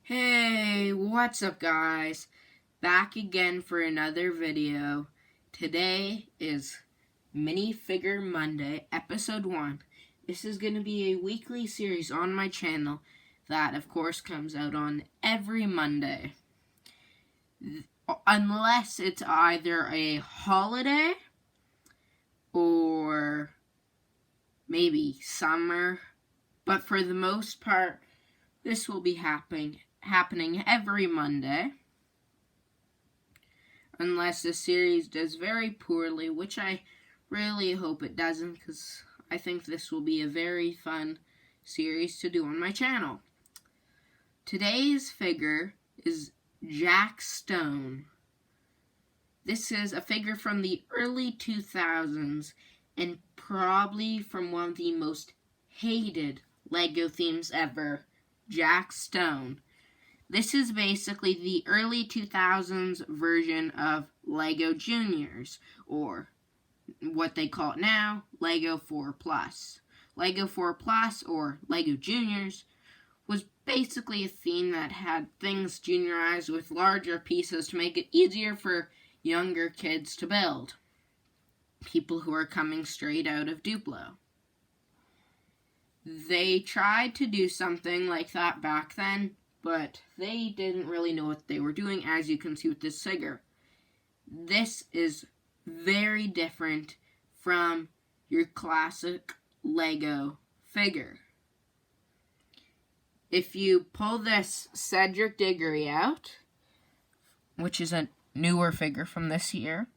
Hey, what's up guys? Back again for another video. Today is Minifigure Monday, episode 1. This is going to be a weekly series on my channel that of course comes out on every Monday. Unless it's either a holiday or maybe summer. But for the most part, this will be happening every Monday, unless the series does very poorly, which I really hope it doesn't, because I think this will be a very fun series to do on my channel. Today's figure is Jack Stone. This is a figure from the early 2000s, and probably from one of the most hated LEGO themes ever, Jack Stone. This is basically the early 2000s version of LEGO Juniors, or what they call it now, LEGO 4+. LEGO 4+, or LEGO Juniors, was basically a theme that had things juniorized with larger pieces to make it easier for younger kids to build. People who are coming straight out of Duplo. They tried to do something like that back then, but they didn't really know what they were doing, as you can see with this figure. This is very different from your classic LEGO figure. If you pull this Cedric Diggory out, which is a newer figure from this year,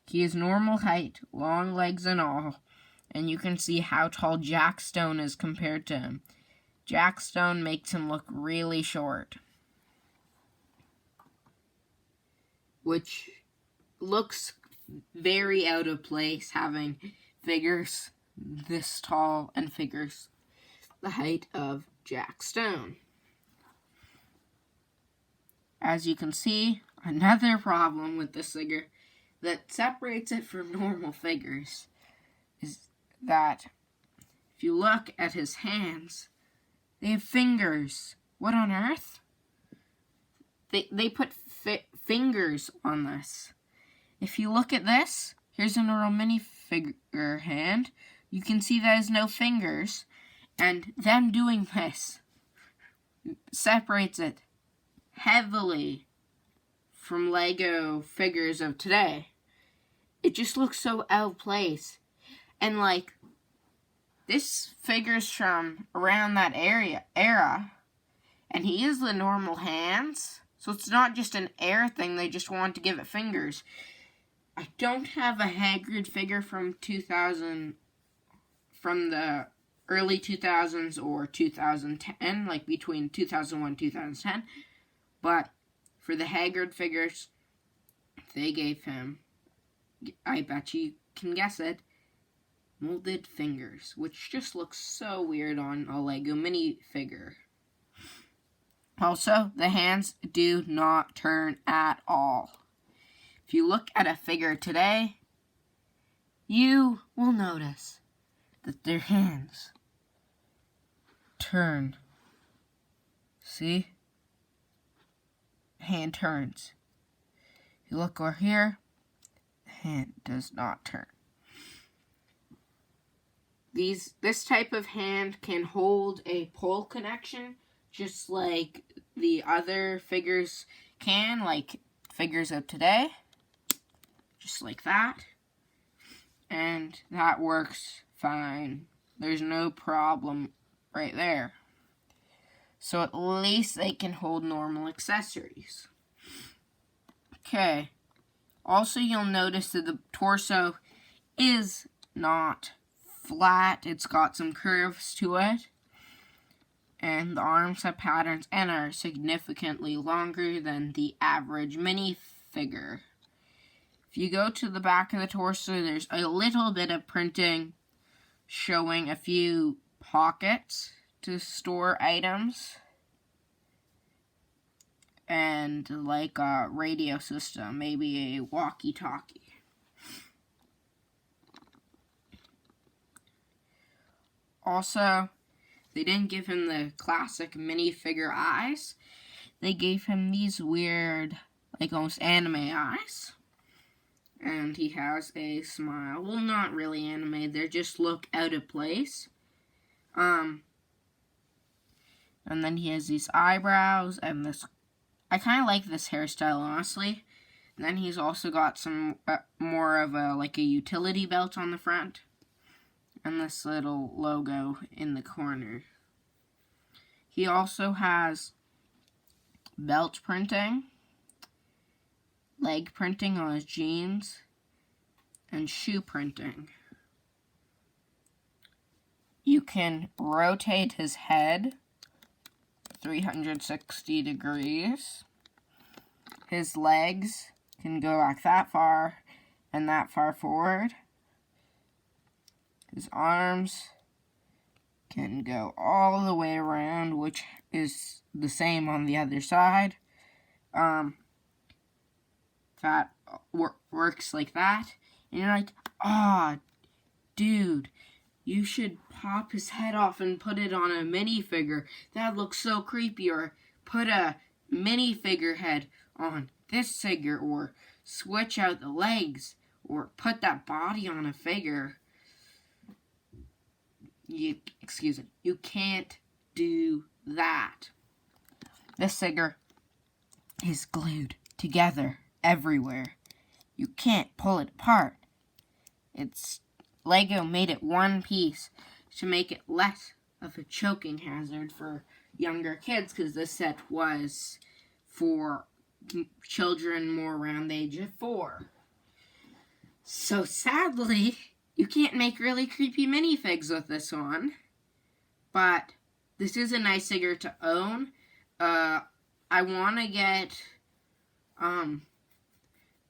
he is normal height, long legs and all, and you can see how tall Jack Stone is compared to him. Jack Stone makes him look really short, which looks very out of place having figures this tall and figures the height of Jack Stone. As you can see, another problem with this figure that separates it from normal figures is that if you look at his hands, they have fingers. What on earth? They put fingers on this. If you look at this, here's a normal minifigure hand. You can see that has no fingers, and them doing this separates it heavily from LEGO figures of today. It just looks so out of place. And like, this figure's from around that era, and he is the normal hands, so it's not just an air thing, they just want to give it fingers. I don't have a Hagrid figure from the early 2000s or 2010, like between 2001 and 2010, but for the Hagrid figures, they gave him, I bet you can guess it, molded fingers, which just looks so weird on a LEGO minifigure. Also, the hands do not turn at all. If you look at a figure today, you will notice that their hands turn. See? Hand turns. If you look over here, the hand does not turn. This type of hand can hold a pole connection, just like the other figures can, like figures of today. Just like that. And that works fine. There's no problem right there. So at least they can hold normal accessories. Okay. Also, you'll notice that the torso is not flat. It's got some curves to it. And the arms have patterns and are significantly longer than the average minifigure. If you go to the back of the torso, there's a little bit of printing showing a few pockets to store items. And like a radio system, maybe a walkie-talkie. Also, they didn't give him the classic minifigure eyes. they gave him these weird, like almost anime eyes. And he has a smile. Well, not really anime. They just look out of place. And then he has these eyebrows and this. I kind of like this hairstyle, honestly. And then he's also got some more of a utility belt on the front. And this little logo in the corner. He also has belt printing, leg printing on his jeans, and shoe printing. You can rotate his head 360 degrees. His legs can go back that far and that far forward. His arms can go all the way around, which is the same on the other side. That works like that. And you're like, dude, you should pop his head off and put it on a minifigure. That looks so creepy. Or put a minifigure head on this figure. Or switch out the legs. Or put that body on a figure. You can't do that. This figure is glued together everywhere. You can't pull it apart. Lego made it one piece to make it less of a choking hazard for younger kids, because this set was for children more around the age of 4. So sadly, you can't make really creepy minifigs with this one. But this is a nice figure to own. I want to get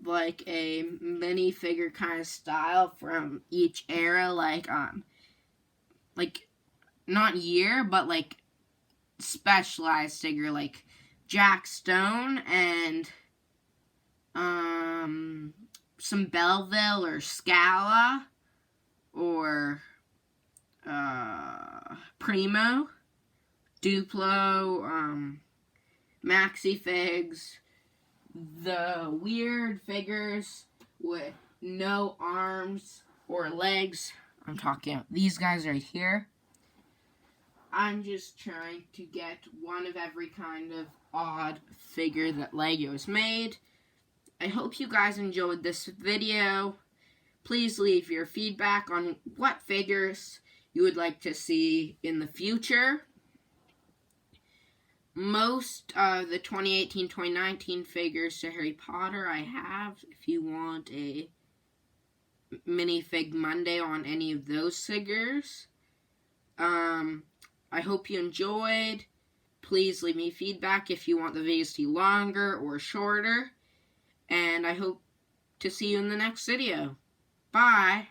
like a minifigure kind of style from each era, like not year, but like specialized figure, like Jack Stone and some Belleville or Scala or Primo, Duplo, Maxi Figs, the weird figures with no arms or legs. I'm talking about these guys right here. I'm just trying to get one of every kind of odd figure that Lego has made. I hope you guys enjoyed this video. Please leave your feedback on what figures you would like to see in the future. Most of the 2018-2019 figures to Harry Potter I have. If you want a minifig Monday on any of those figures. I hope you enjoyed. Please leave me feedback if you want the videos to be longer or shorter. And I hope to see you in the next video. Bye!